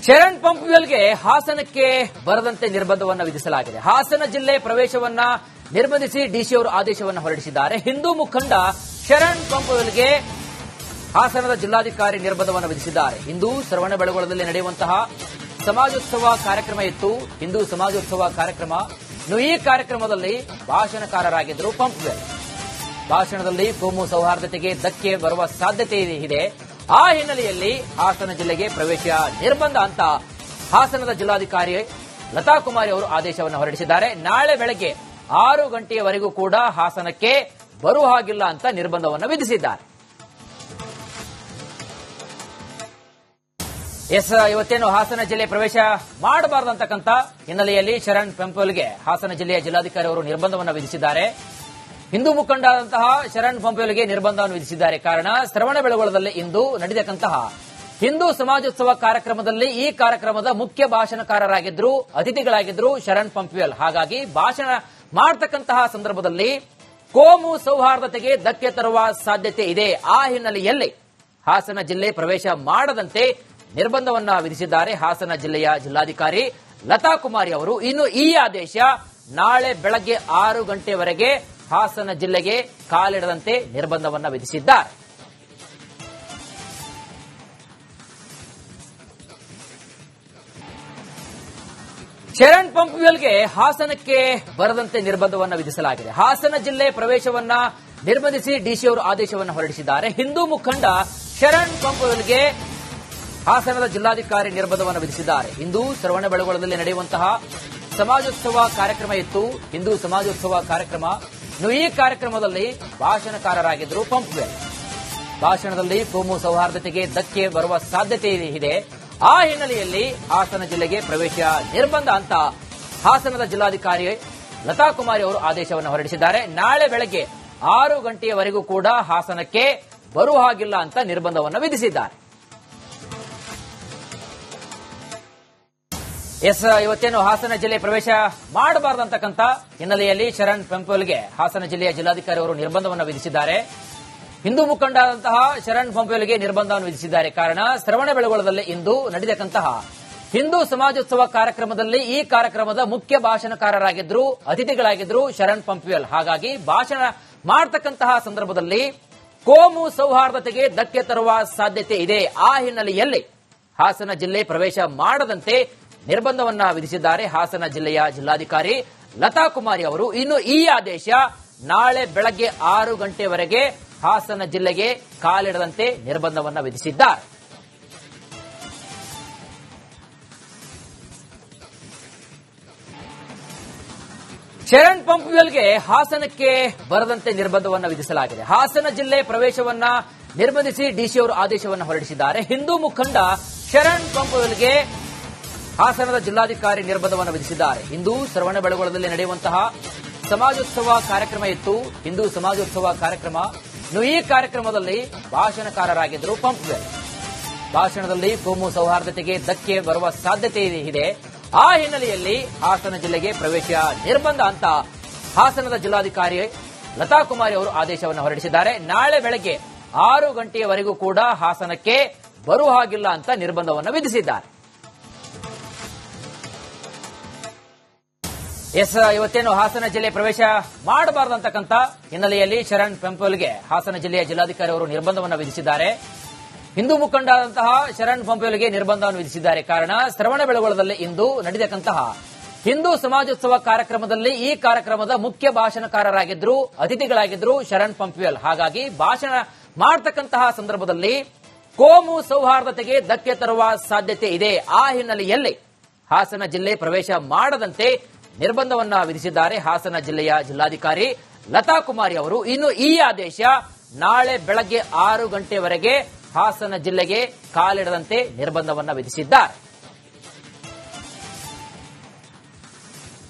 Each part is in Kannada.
ಶರಣ್ ಪಂಪ್ವೆಲ್ಗೆ ಹಾಸನಕ್ಕೆ ಬರದಂತೆ ನಿರ್ಬಂಧವನ್ನು ವಿಧಿಸಲಾಗಿದೆ. ಹಾಸನ ಜಿಲ್ಲೆ ಪ್ರವೇಶವನ್ನ ನಿರ್ಬಂಧಿಸಿ ಡಿಸಿ ಅವರು ಆದೇಶವನ್ನು ಹೊರಡಿಸಿದ್ದಾರೆ. ಹಿಂದೂ ಮುಖಂಡ ಶರಣ್ ಪಂಪ್ವೆಲ್ಗೆ ಹಾಸನದ ಜಿಲ್ಲಾಧಿಕಾರಿ ನಿರ್ಬಂಧವನ್ನು ವಿಧಿಸಿದ್ದಾರೆ. ಇಂದು ಶ್ರವಣಬೆಳಗೊಳದಲ್ಲಿ ನಡೆಯುವಂತಹ ಸಮಾಜೋತ್ಸವ ಕಾರ್ಯಕ್ರಮ ಇತ್ತು. ಹಿಂದೂ ಸಮಾಜೋತ್ಸವ ಕಾರ್ಯಕ್ರಮ. ಈ ಕಾರ್ಯಕ್ರಮದಲ್ಲಿ ಭಾಷಣಕಾರರಾಗಿದ್ದರು ಪಂಪ್ವೆಲ್. ಭಾಷಣದಲ್ಲಿ ಕೋಮು ಸೌಹಾರ್ದತೆಗೆ ಧಕ್ಕೆ ಬರುವ ಸಾಧ್ಯತೆ ಇದೆ. ಆ ಹಿನ್ನೆಲೆಯಲ್ಲಿ ಹಾಸನ ಜಿಲ್ಲೆಗೆ ಪ್ರವೇಶ ನಿರ್ಬಂಧ ಅಂತ ಹಾಸನದ ಜಿಲ್ಲಾಧಿಕಾರಿ ಲತಾ ಕುಮಾರಿ ಅವರು ಆದೇಶವನ್ನು ಹೊರಡಿಸಿದ್ದಾರೆ. ನಾಳೆ ಬೆಳಗ್ಗೆ 6 ಗಂಟೆಯವರೆಗೂ ಕೂಡ ಹಾಸನಕ್ಕೆ ಬರುವ ಹಾಗಿಲ್ಲ ಅಂತ ನಿರ್ಬಂಧವನ್ನು ವಿಧಿಸಿದ್ದಾರೆ. ಇವತ್ತೇನು ಹಾಸನ ಜಿಲ್ಲೆ ಪ್ರವೇಶ ಮಾಡಬಾರದಂತಕ್ಕಂಥ ಹಿನ್ನೆಲೆಯಲ್ಲಿ ಶರಣ್ ಪಂಪ್ವೆಲ್ಗೆ ಹಾಸನ ಜಿಲ್ಲೆಯ ಜಿಲ್ಲಾಧಿಕಾರಿ ಅವರು ನಿರ್ಬಂಧವನ್ನು ವಿಧಿಸಿದ್ದಾರೆ. ಹಿಂದೂ ಮುಖಂಡರಾದಂತಹ ಶರಣ್ ಪಂಪ್ವೆಲ್ಗೆ ನಿರ್ಬಂಧವನ್ನು ವಿಧಿಸಿದ್ದಾರೆ. ಕಾರಣ ಶ್ರವಣಬೆಳಗೊಳದಲ್ಲಿ ಇಂದು ನಡೆದಕ್ಕಂತಹ ಹಿಂದೂ ಸಮಾಜೋತ್ಸವ ಕಾರ್ಯಕ್ರಮದಲ್ಲಿ ಈ ಕಾರ್ಯಕ್ರಮದ ಮುಖ್ಯ ಭಾಷಣಕಾರರಾಗಿದ್ರು, ಅತಿಥಿಗಳಾಗಿದ್ರು ಶರಣ್ ಪಂಪ್ವೆಲ್. ಹಾಗಾಗಿ ಭಾಷಣ ಮಾಡತಕ್ಕಂತಹ ಸಂದರ್ಭದಲ್ಲಿ ಕೋಮು ಸೌಹಾರ್ದತೆಗೆ ಧಕ್ಕೆ ತರುವ ಸಾಧ್ಯತೆ ಇದೆ. ಆ ಹಿನ್ನೆಲೆಯಲ್ಲಿ ಹಾಸನ ಜಿಲ್ಲೆ ಪ್ರವೇಶ ಮಾಡದಂತೆ ನಿರ್ಬಂಧವನ್ನ ವಿಧಿಸಿದ್ದಾರೆ ಹಾಸನ ಜಿಲ್ಲೆಯ ಜಿಲ್ಲಾಧಿಕಾರಿ ಲತಾ ಕುಮಾರಿ ಅವರು. ಇನ್ನು ಈ ಆದೇಶ ನಾಳೆ ಬೆಳಗ್ಗೆ 6 ಗಂಟೆವರೆಗೆ ಹಾಸನ ಜಿಲ್ಲೆಗೆ ಕಾಲಿಡದಂತೆ ನಿರ್ಬಂಧವನ್ನ ವಿಧಿಸಿದ್ದಾರೆ. ಶರಣ್ ಪಂಪ್ವೆಲ್ಗೆ ಹಾಸನಕ್ಕೆ ಬರದಂತೆ ನಿರ್ಬಂಧವನ್ನು ವಿಧಿಸಲಾಗಿದೆ. ಹಾಸನ ಜಿಲ್ಲೆ ಪ್ರವೇಶವನ್ನ ನಿರ್ಬಂಧಿಸಿ ಡಿಸಿ ಅವರು ಆದೇಶವನ್ನು ಹೊರಡಿಸಿದ್ದಾರೆ. ಹಿಂದೂ ಮುಖಂಡ ಶರಣ್ ಪಂಪ್ವೆಲ್ಗೆ ಹಾಸನದ ಜಿಲ್ಲಾಧಿಕಾರಿ ನಿರ್ಬಂಧವನ್ನು ವಿಧಿಸಿದ್ದಾರೆ. ಇಂದು ಶ್ರವಣಬೆಳಗೊಳದಲ್ಲಿ ನಡೆಯುವಂತಹ ಸಮಾಜೋತ್ಸವ ಕಾರ್ಯಕ್ರಮ ಇತ್ತು. ಹಿಂದೂ ಸಮಾಜೋತ್ಸವ ಕಾರ್ಯಕ್ರಮ. ಈ ಕಾರ್ಯಕ್ರಮದಲ್ಲಿ ಭಾಷಣಕಾರರಾಗಿದ್ದರು ಪಂಪ್ವೆಲ್. ಭಾಷಣದಲ್ಲಿ ಕೋಮು ಸೌಹಾರ್ದತೆಗೆ ಧಕ್ಕೆ ಬರುವ ಸಾಧ್ಯತೆ ಇದೆ. ಆ ಹಿನ್ನೆಲೆಯಲ್ಲಿ ಹಾಸನ ಜಿಲ್ಲೆಗೆ ಪ್ರವೇಶ ನಿರ್ಬಂಧ ಅಂತ ಹಾಸನದ ಜಿಲ್ಲಾಧಿಕಾರಿ ಲತಾ ಕುಮಾರಿ ಅವರು ಆದೇಶವನ್ನು ಹೊರಡಿಸಿದ್ದಾರೆ. ನಾಳೆ ಬೆಳಗ್ಗೆ 6 ಗಂಟೆಯವರೆಗೂ ಕೂಡ ಹಾಸನಕ್ಕೆ ಬರುವ ಹಾಗಿಲ್ಲ ಅಂತ ನಿರ್ಬಂಧವನ್ನು ವಿಧಿಸಿದ್ದಾರೆ. ಇವತ್ತೇನು ಹಾಸನ ಜಿಲ್ಲೆ ಪ್ರವೇಶ ಮಾಡಬಾರದಂತಕ್ಕಂಥ ಹಿನ್ನೆಲೆಯಲ್ಲಿ ಶರಣ್ ಪಂಪ್ವೆಲ್ಗೆ ಹಾಸನ ಜಿಲ್ಲೆಯ ಜಿಲ್ಲಾಧಿಕಾರಿ ಅವರು ನಿರ್ಬಂಧವನ್ನು ವಿಧಿಸಿದ್ದಾರೆ. ಹಿಂದೂ ಮುಖಂಡರಾದಂತಹ ಶರಣ್ ಪಂಪ್ವೆಲ್ಗೆ ನಿರ್ಬಂಧವನ್ನು ವಿಧಿಸಿದ್ದಾರೆ. ಕಾರಣ ಶ್ರವಣಬೆಳಗೊಳದಲ್ಲಿ ಇಂದು ನಡೆದಕ್ಕಂತಹ ಹಿಂದೂ ಸಮಾಜೋತ್ಸವ ಕಾರ್ಯಕ್ರಮದಲ್ಲಿ ಈ ಕಾರ್ಯಕ್ರಮದ ಮುಖ್ಯ ಭಾಷಣಕಾರರಾಗಿದ್ರು, ಅತಿಥಿಗಳಾಗಿದ್ರು ಶರಣ್ ಪಂಪ್ವೆಲ್. ಹಾಗಾಗಿ ಭಾಷಣ ಮಾಡತಕ್ಕಂತಹ ಸಂದರ್ಭದಲ್ಲಿ ಕೋಮು ಸೌಹಾರ್ದತೆಗೆ ಧಕ್ಕೆ ತರುವ ಸಾಧ್ಯತೆ ಇದೆ. ಆ ಹಿನ್ನೆಲೆಯಲ್ಲಿ ಹಾಸನ ಜಿಲ್ಲೆ ಪ್ರವೇಶ ಮಾಡದಂತೆ ನಿರ್ಬಂಧವನ್ನ ವಿಧಿಸಿದ್ದಾರೆ ಹಾಸನ ಜಿಲ್ಲೆಯ ಜಿಲ್ಲಾಧಿಕಾರಿ ಲತಾ ಕುಮಾರಿ ಅವರು. ಇನ್ನು ಈ ಆದೇಶ ನಾಳೆ ಬೆಳಗ್ಗೆ 6 ಗಂಟೆವರೆಗೆ ಹಾಸನ ಜಿಲ್ಲೆಗೆ ಕಾಲಿಡದಂತೆ ನಿರ್ಬಂಧವನ್ನ ವಿಧಿಸಿದ್ದಾರೆ. ಶರಣ್ ಪಂಪ್ವೆಲ್ಗೆ ಹಾಸನಕ್ಕೆ ಬರದಂತೆ ನಿರ್ಬಂಧವನ್ನು ವಿಧಿಸಲಾಗಿದೆ. ಹಾಸನ ಜಿಲ್ಲೆ ಪ್ರವೇಶವನ್ನ ನಿರ್ಬಂಧಿಸಿ ಡಿಸಿ ಅವರು ಆದೇಶವನ್ನು ಹೊರಡಿಸಿದ್ದಾರೆ. ಹಿಂದೂ ಮುಖಂಡ ಶರಣ್ ಪಂಪ್ವೆಲ್ಗೆ ಹಾಸನದ ಜಿಲ್ಲಾಧಿಕಾರಿ ನಿರ್ಬಂಧವನ್ನು ವಿಧಿಸಿದ್ದಾರೆ. ಇಂದು ಶ್ರವಣಬೆಳಗೊಳದಲ್ಲಿ ನಡೆಯುವಂತಹ ಸಮಾಜೋತ್ಸವ ಕಾರ್ಯಕ್ರಮ ಇತ್ತು. ಹಿಂದೂ ಸಮಾಜೋತ್ಸವ ಕಾರ್ಯಕ್ರಮ. ಈ ಕಾರ್ಯಕ್ರಮದಲ್ಲಿ ಭಾಷಣಕಾರರಾಗಿದ್ದರು ಪಂಪ್ವೆಲ್. ಭಾಷಣದಲ್ಲಿ ಕೋಮು ಸೌಹಾರ್ದತೆಗೆ ಧಕ್ಕೆ ಬರುವ ಸಾಧ್ಯತೆ ಇದೆ. ಆ ಹಿನ್ನೆಲೆಯಲ್ಲಿ ಹಾಸನ ಜಿಲ್ಲೆಗೆ ಪ್ರವೇಶ ನಿರ್ಬಂಧ ಅಂತ ಹಾಸನದ ಜಿಲ್ಲಾಧಿಕಾರಿ ಲತಾ ಕುಮಾರಿ ಅವರು ಆದೇಶವನ್ನು ಹೊರಡಿಸಿದ್ದಾರೆ. ನಾಳೆ ಬೆಳಗ್ಗೆ 6 ಗಂಟೆಯವರೆಗೂ ಕೂಡ ಹಾಸನಕ್ಕೆ ಬರುವ ಹಾಗಿಲ್ಲ ಅಂತ ನಿರ್ಬಂಧವನ್ನು ವಿಧಿಸಿದ್ದಾರೆ. ಇವತ್ತೇನು ಹಾಸನ ಜಿಲ್ಲೆ ಪ್ರವೇಶ ಮಾಡಬಾರದಂತಕ್ಕಂಥ ಹಿನ್ನೆಲೆಯಲ್ಲಿ ಶರಣ್ ಪಂಪ್ವೆಲ್ಗೆ ಹಾಸನ ಜಿಲ್ಲೆಯ ಜಿಲ್ಲಾಧಿಕಾರಿ ಅವರು ನಿರ್ಬಂಧವನ್ನು ವಿಧಿಸಿದ್ದಾರೆ. ಹಿಂದೂ ಮುಖಂಡರಾದಂತಹ ಶರಣ್ ಪಂಪ್ವೆಲ್ಗೆ ನಿರ್ಬಂಧವನ್ನು ವಿಧಿಸಿದ್ದಾರೆ. ಕಾರಣ ಶ್ರವಣಬೆಳಗೊಳದಲ್ಲಿ ಇಂದು ನಡೆದಕ್ಕಂತಹ ಹಿಂದೂ ಸಮಾಜೋತ್ಸವ ಕಾರ್ಯಕ್ರಮದಲ್ಲಿ ಈ ಕಾರ್ಯಕ್ರಮದ ಮುಖ್ಯ ಭಾಷಣಕಾರರಾಗಿದ್ರು, ಅತಿಥಿಗಳಾಗಿದ್ರು ಶರಣ್ ಪಂಪ್ವೆಲ್. ಹಾಗಾಗಿ ಭಾಷಣ ಮಾಡತಕ್ಕಂತಹ ಸಂದರ್ಭದಲ್ಲಿ ಕೋಮು ಸೌಹಾರ್ದತೆಗೆ ಧಕ್ಕೆ ತರುವ ಸಾಧ್ಯತೆ ಇದೆ. ಆ ಹಿನ್ನೆಲೆಯಲ್ಲಿ ಹಾಸನ ಜಿಲ್ಲೆ ಪ್ರವೇಶ ಮಾಡದಂತೆ ನಿರ್ಬಂಧವನ್ನ ವಿಧಿಸಿದ್ದಾರೆ ಹಾಸನ ಜಿಲ್ಲೆಯ ಜಿಲ್ಲಾಧಿಕಾರಿ ಲತಾ ಕುಮಾರಿ ಅವರು. ಇನ್ನು ಈ ಆದೇಶ ನಾಳೆ ಬೆಳಗ್ಗೆ 6 ಗಂಟೆವರೆಗೆ ಹಾಸನ ಜಿಲ್ಲೆಗೆ ಕಾಲಿಡದಂತೆ ನಿರ್ಬಂಧವನ್ನ ವಿಧಿಸಿದ್ದಾರೆ.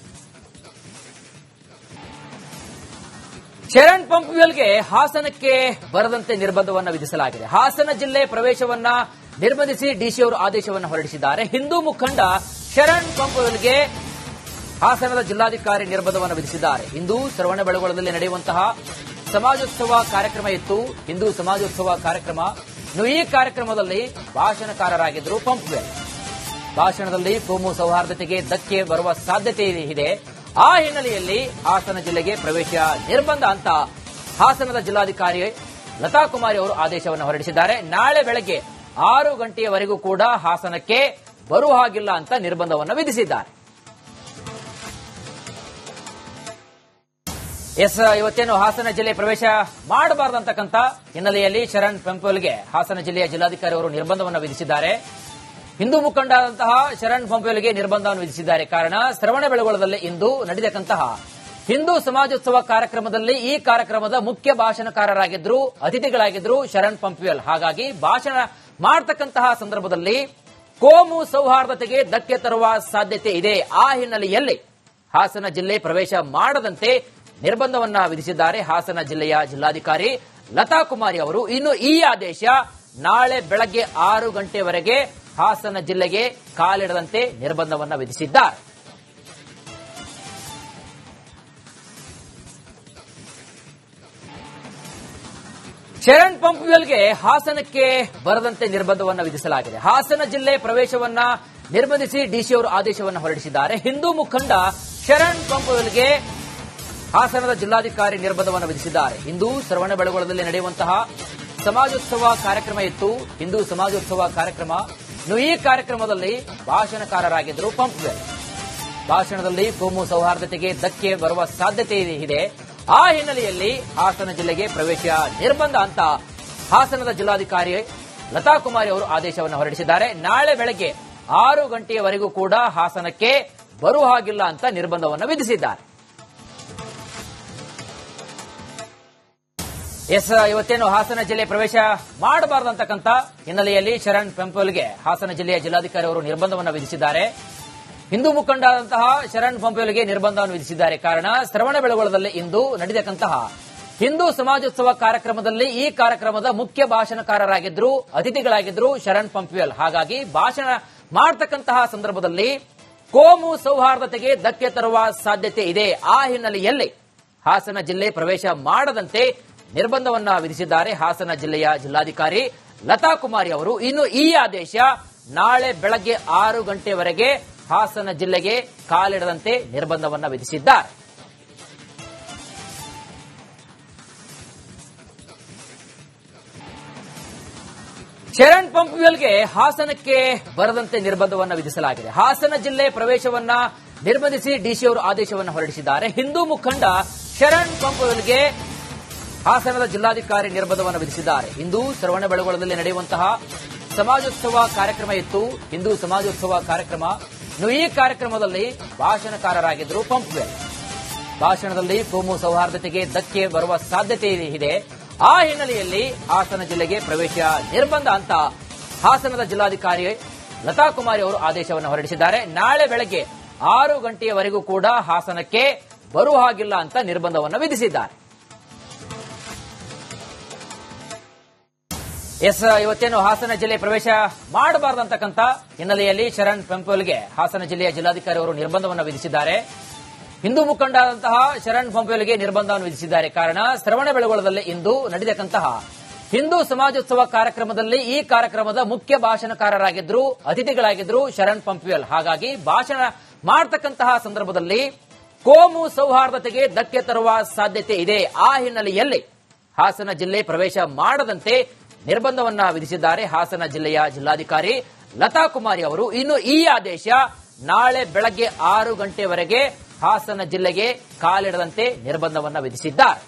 ಶರಣ್ ಪಂಪ್ವೆಲ್ಗೆ ಹಾಸನಕ್ಕೆ ಬರದಂತೆ ನಿರ್ಬಂಧವನ್ನ ವಿಧಿಸಲಾಗಿದೆ. ಹಾಸನ ಜಿಲ್ಲೆ ಪ್ರವೇಶವನ್ನ ನಿರ್ಬಂಧಿಸಿ ಡಿಸಿ ಅವರು ಆದೇಶವನ್ನು ಹೊರಡಿಸಿದ್ದಾರೆ. ಹಿಂದೂ ಮುಖಂಡ ಶರಣ್ ಪಂಪ್ವೆಲ್ಗೆ ಹಾಸನದ ಜಿಲ್ಲಾಧಿಕಾರಿ ನಿರ್ಬಂಧವನ್ನು ವಿಧಿಸಿದ್ದಾರೆ. ಇಂದು ಶ್ರವಣಬೆಳಗೊಳದಲ್ಲಿ ನಡೆಯುವಂತಹ ಸಮಾಜೋತ್ಸವ ಕಾರ್ಯಕ್ರಮ ಇತ್ತು. ಹಿಂದೂ ಸಮಾಜೋತ್ಸವ ಕಾರ್ಯಕ್ರಮ. ಈ ಕಾರ್ಯಕ್ರಮದಲ್ಲಿ ಭಾಷಣಕಾರರಾಗಿದ್ದರು ಪಂಪ್ವೆಲ್. ಭಾಷಣದಲ್ಲಿ ಕೋಮು ಸೌಹಾರ್ದತೆಗೆ ಧಕ್ಕೆ ಬರುವ ಸಾಧ್ಯತೆ ಇದೆ. ಆ ಹಿನ್ನೆಲೆಯಲ್ಲಿ ಹಾಸನ ಜಿಲ್ಲೆಗೆ ಪ್ರವೇಶ ನಿರ್ಬಂಧ ಅಂತ ಹಾಸನದ ಜಿಲ್ಲಾಧಿಕಾರಿ ಲತಾ ಕುಮಾರಿ ಅವರು ಆದೇಶವನ್ನು ಹೊರಡಿಸಿದ್ದಾರೆ. ನಾಳೆ ಬೆಳಗ್ಗೆ 6 ಗಂಟೆಯವರೆಗೂ ಕೂಡ ಹಾಸನಕ್ಕೆ ಬರುವ ಹಾಗಿಲ್ಲ ಅಂತ ನಿರ್ಬಂಧವನ್ನು ವಿಧಿಸಿದ್ದಾರೆ. ಇವತ್ತೇನು ಹಾಸನ ಜಿಲ್ಲೆ ಪ್ರವೇಶ ಮಾಡಬಾರದಂತಕ್ಕಂಥ ಹಿನ್ನೆಲೆಯಲ್ಲಿ ಶರಣ್ ಪಂಪೋಲ್ಗೆ ಹಾಸನ ಜಿಲ್ಲೆಯ ಜಿಲ್ಲಾಧಿಕಾರಿ ಅವರು ನಿರ್ಬಂಧವನ್ನು ವಿಧಿಸಿದ್ದಾರೆ. ಹಿಂದೂ ಮುಖಂಡರಾದಂತಹ ಶರಣ್ ಪಂಪೋಲ್ಗೆ ನಿರ್ಬಂಧವನ್ನು ವಿಧಿಸಿದ್ದಾರೆ. ಕಾರಣ ಶ್ರವಣಬೆಳಗೊಳದಲ್ಲಿ ಇಂದು ನಡೆದಕ್ಕಂತಹ ಹಿಂದೂ ಸಮಾಜೋತ್ಸವ ಕಾರ್ಯಕ್ರಮದಲ್ಲಿ ಈ ಕಾರ್ಯಕ್ರಮದ ಮುಖ್ಯ ಭಾಷಣಕಾರರಾಗಿದ್ರು, ಅತಿಥಿಗಳಾಗಿದ್ರು ಶರಣ್ ಪಂಪೋಲ್. ಹಾಗಾಗಿ ಭಾಷಣ ಮಾಡತಕ್ಕಂತಹ ಸಂದರ್ಭದಲ್ಲಿ ಕೋಮು ಸೌಹಾರ್ದತೆಗೆ ಧಕ್ಕೆ ತರುವ ಸಾಧ್ಯತೆ ಇದೆ. ಆ ಹಿನ್ನೆಲೆಯಲ್ಲಿ ಹಾಸನ ಜಿಲ್ಲೆ ಪ್ರವೇಶ ಮಾಡದಂತೆ ನಿರ್ಬಂಧವನ್ನ ವಿಧಿಸಿದ್ದಾರೆ ಹಾಸನ ಜಿಲ್ಲೆಯ ಜಿಲ್ಲಾಧಿಕಾರಿ ಲತಾ ಕುಮಾರಿ ಅವರು. ಇನ್ನು ಈ ಆದೇಶ ನಾಳೆ ಬೆಳಗ್ಗೆ 6 ಗಂಟೆವರೆಗೆ ಹಾಸನ ಜಿಲ್ಲೆಗೆ ಕಾಲಿಡದಂತೆ ನಿರ್ಬಂಧವನ್ನ ವಿಧಿಸಿದ್ದಾರೆ. ಶರಣ್ ಪಂಪೋಲ್ಗೆ ಹಾಸನಕ್ಕೆ ಬರದಂತೆ ನಿರ್ಬಂಧವನ್ನು ವಿಧಿಸಲಾಗಿದೆ. ಹಾಸನ ಜಿಲ್ಲೆ ಪ್ರವೇಶವನ್ನ ನಿರ್ಬಂಧಿಸಿ ಡಿಸಿ ಅವರು ಆದೇಶವನ್ನು ಹೊರಡಿಸಿದ್ದಾರೆ. ಹಿಂದೂ ಮುಖಂಡ ಶರಣ್ ಪಂಪೋಲ್ಗೆ ಹಾಸನದ ಜಿಲ್ಲಾಧಿಕಾರಿ ನಿರ್ಬಂಧವನ್ನು ವಿಧಿಸಿದ್ದಾರೆ. ಇಂದು ಶ್ರವಣಬೆಳಗೊಳದಲ್ಲಿ ನಡೆಯುವಂತಹ ಸಮಾಜೋತ್ಸವ ಕಾರ್ಯಕ್ರಮ ಇತ್ತು. ಹಿಂದೂ ಸಮಾಜೋತ್ಸವ ಕಾರ್ಯಕ್ರಮ. ಈ ಕಾರ್ಯಕ್ರಮದಲ್ಲಿ ಭಾಷಣಕಾರರಾಗಿದ್ದರು ಪಂಪೋಲ್. ಭಾಷಣದಲ್ಲಿ ಕೋಮು ಸೌಹಾರ್ದತೆಗೆ ಧಕ್ಕೆ ಬರುವ ಸಾಧ್ಯತೆ ಇದೆ. ಆ ಹಿನ್ನೆಲೆಯಲ್ಲಿ ಹಾಸನ ಜಿಲ್ಲೆಗೆ ಪ್ರವೇಶ ನಿರ್ಬಂಧ ಅಂತ ಹಾಸನದ ಜಿಲ್ಲಾಧಿಕಾರಿ ಲತಾ ಕುಮಾರಿ ಅವರು ಆದೇಶವನ್ನು ಹೊರಡಿಸಿದ್ದಾರೆ. ನಾಳೆ ಬೆಳಗ್ಗೆ 6 ಗಂಟೆಯವರೆಗೂ ಕೂಡ ಹಾಸನಕ್ಕೆ ಬರುವ ಹಾಗಿಲ್ಲ ಅಂತ ನಿರ್ಬಂಧವನ್ನು ವಿಧಿಸಿದ್ದಾರೆ. ಇವತ್ತೇನು ಹಾಸನ ಜಿಲ್ಲೆ ಪ್ರವೇಶ ಮಾಡಬಾರದಂತಕ್ಕಂಥ ಹಿನ್ನೆಲೆಯಲ್ಲಿ ಶರಣ್ ಪಂಪೋಲ್ಗೆ ಹಾಸನ ಜಿಲ್ಲೆಯ ಜಿಲ್ಲಾಧಿಕಾರಿ ಅವರು ನಿರ್ಬಂಧವನ್ನು ವಿಧಿಸಿದ್ದಾರೆ. ಹಿಂದೂ ಮುಖಂಡರಾದಂತಹ ಶರಣ್ ಪಂಪೋಲ್ಗೆ ನಿರ್ಬಂಧವನ್ನು ವಿಧಿಸಿದ್ದಾರೆ. ಕಾರಣ ಶ್ರವಣಬೆಳಗೊಳದಲ್ಲಿ ಇಂದು ನಡೆದಕ್ಕಂತಹ ಹಿಂದೂ ಸಮಾಜೋತ್ಸವ ಕಾರ್ಯಕ್ರಮದಲ್ಲಿ ಈ ಕಾರ್ಯಕ್ರಮದ ಮುಖ್ಯ ಭಾಷಣಕಾರರಾಗಿದ್ರು, ಅತಿಥಿಗಳಾಗಿದ್ರು ಶರಣ್ ಪಂಪೋಲ್. ಹಾಗಾಗಿ ಭಾಷಣ ಮಾಡತಕ್ಕಂತಹ ಸಂದರ್ಭದಲ್ಲಿ ಕೋಮು ಸೌಹಾರ್ದತೆಗೆ ಧಕ್ಕೆ ತರುವ ಸಾಧ್ಯತೆ ಇದೆ. ಆ ಹಿನ್ನೆಲೆಯಲ್ಲಿ ಹಾಸನ ಜಿಲ್ಲೆ ಪ್ರವೇಶ ಮಾಡದಂತೆ ನಿರ್ಬಂಧವನ್ನ ವಿಧಿಸಿದ್ದಾರೆ ಹಾಸನ ಜಿಲ್ಲೆಯ ಜಿಲ್ಲಾಧಿಕಾರಿ ಲತಾ ಕುಮಾರಿ ಅವರು. ಇನ್ನು ಈ ಆದೇಶ ನಾಳೆ ಬೆಳಗ್ಗೆ 6 ಗಂಟೆವರೆಗೆ ಹಾಸನ ಜಿಲ್ಲೆಗೆ ಕಾಲಿಡದಂತೆ ನಿರ್ಬಂಧವನ್ನ ವಿಧಿಸಿದ್ದಾರೆ. ಶರಣ್ ಪಂಪೋಲ್ಗೆ ಹಾಸನಕ್ಕೆ ಬರದಂತೆ ನಿರ್ಬಂಧವನ್ನ ವಿಧಿಸಲಾಗಿದೆ. ಹಾಸನ ಜಿಲ್ಲೆ ಪ್ರವೇಶವನ್ನ ನಿರ್ಬಂಧಿಸಿ ಡಿಸಿ ಅವರು ಆದೇಶವನ್ನು ಹೊರಡಿಸಿದ್ದಾರೆ. ಹಿಂದೂ ಮುಖಂಡ ಶರಣ್ ಪಂಪೋಲ್ಗೆ ಹಾಸನದ ಜಿಲ್ಲಾಧಿಕಾರಿ ನಿರ್ಬಂಧವನ್ನು ವಿಧಿಸಿದ್ದಾರೆ. ಇಂದು ಶ್ರವಣಬೆಳಗೊಳದಲ್ಲಿ ನಡೆಯುವಂತಹ ಸಮಾಜೋತ್ಸವ ಕಾರ್ಯಕ್ರಮ ಇತ್ತು. ಹಿಂದೂ ಸಮಾಜೋತ್ಸವ ಕಾರ್ಯಕ್ರಮ. ಈ ಕಾರ್ಯಕ್ರಮದಲ್ಲಿ ಭಾಷಣಕಾರರಾಗಿದ್ದರು ಪಂಪೋಲ್. ಭಾಷಣದಲ್ಲಿ ಕೋಮು ಸೌಹಾರ್ದತೆಗೆ ಧಕ್ಕೆ ಬರುವ ಸಾಧ್ಯತೆ ಇದೆ. ಆ ಹಿನ್ನೆಲೆಯಲ್ಲಿ ಹಾಸನ ಜಿಲ್ಲೆಗೆ ಪ್ರವೇಶ ನಿರ್ಬಂಧ ಅಂತ ಹಾಸನದ ಜಿಲ್ಲಾಧಿಕಾರಿ ಲತಾ ಕುಮಾರಿ ಅವರು ಆದೇಶವನ್ನು ಹೊರಡಿಸಿದ್ದಾರೆ. ನಾಳೆ ಬೆಳಗ್ಗೆ 6 ಗಂಟೆಯವರೆಗೂ ಕೂಡ ಹಾಸನಕ್ಕೆ ಬರುವ ಹಾಗಿಲ್ಲ ಅಂತ ನಿರ್ಬಂಧವನ್ನು ವಿಧಿಸಿದ್ದಾರೆ. ಇವತ್ತೇನು ಹಾಸನ ಜಿಲ್ಲೆ ಪ್ರವೇಶ ಮಾಡಬಾರದಂತಕ್ಕಂಥ ಹಿನ್ನೆಲೆಯಲ್ಲಿ ಶರಣ್ ಪಂಪೋಲ್ಗೆ ಹಾಸನ ಜಿಲ್ಲೆಯ ಜಿಲ್ಲಾಧಿಕಾರಿ ಅವರು ನಿರ್ಬಂಧವನ್ನು ವಿಧಿಸಿದ್ದಾರೆ. ಹಿಂದೂ ಮುಖಂಡರಾದಂತಹ ಶರಣ್ ಪಂಪೋಲ್ಗೆ ನಿರ್ಬಂಧವನ್ನು ವಿಧಿಸಿದ್ದಾರೆ. ಕಾರಣ ಶ್ರವಣಬೆಳಗೊಳದಲ್ಲಿ ಇಂದು ನಡೆದಕ್ಕಂತಹ ಹಿಂದೂ ಸಮಾಜೋತ್ಸವ ಕಾರ್ಯಕ್ರಮದಲ್ಲಿ ಈ ಕಾರ್ಯಕ್ರಮದ ಮುಖ್ಯ ಭಾಷಣಕಾರರಾಗಿದ್ರು, ಅತಿಥಿಗಳಾಗಿದ್ರು ಶರಣ್ ಪಂಪೋಲ್. ಹಾಗಾಗಿ ಭಾಷಣ ಮಾಡತಕ್ಕಂತಹ ಸಂದರ್ಭದಲ್ಲಿ ಕೋಮು ಸೌಹಾರ್ದತೆಗೆ ಧಕ್ಕೆ ತರುವ ಸಾಧ್ಯತೆ ಇದೆ. ಆ ಹಿನ್ನೆಲೆಯಲ್ಲಿ ಹಾಸನ ಜಿಲ್ಲೆ ಪ್ರವೇಶ ಮಾಡದಂತೆ ನಿರ್ಬಂಧವನ್ನ ವಿಧಿಸಿದ್ದಾರೆ ಹಾಸನ ಜಿಲ್ಲೆಯ ಜಿಲ್ಲಾಧಿಕಾರಿ ಲತಾ ಕುಮಾರಿ ಅವರು. ಇನ್ನು ಈ ಆದೇಶ ನಾಳೆ ಬೆಳಗ್ಗೆ 6 ಗಂಟೆವರೆಗೆ ಹಾಸನ ಜಿಲ್ಲೆಗೆ ಕಾಲಿಡದಂತೆ ನಿರ್ಬಂಧವನ್ನ ವಿಧಿಸಿದ್ದಾರೆ.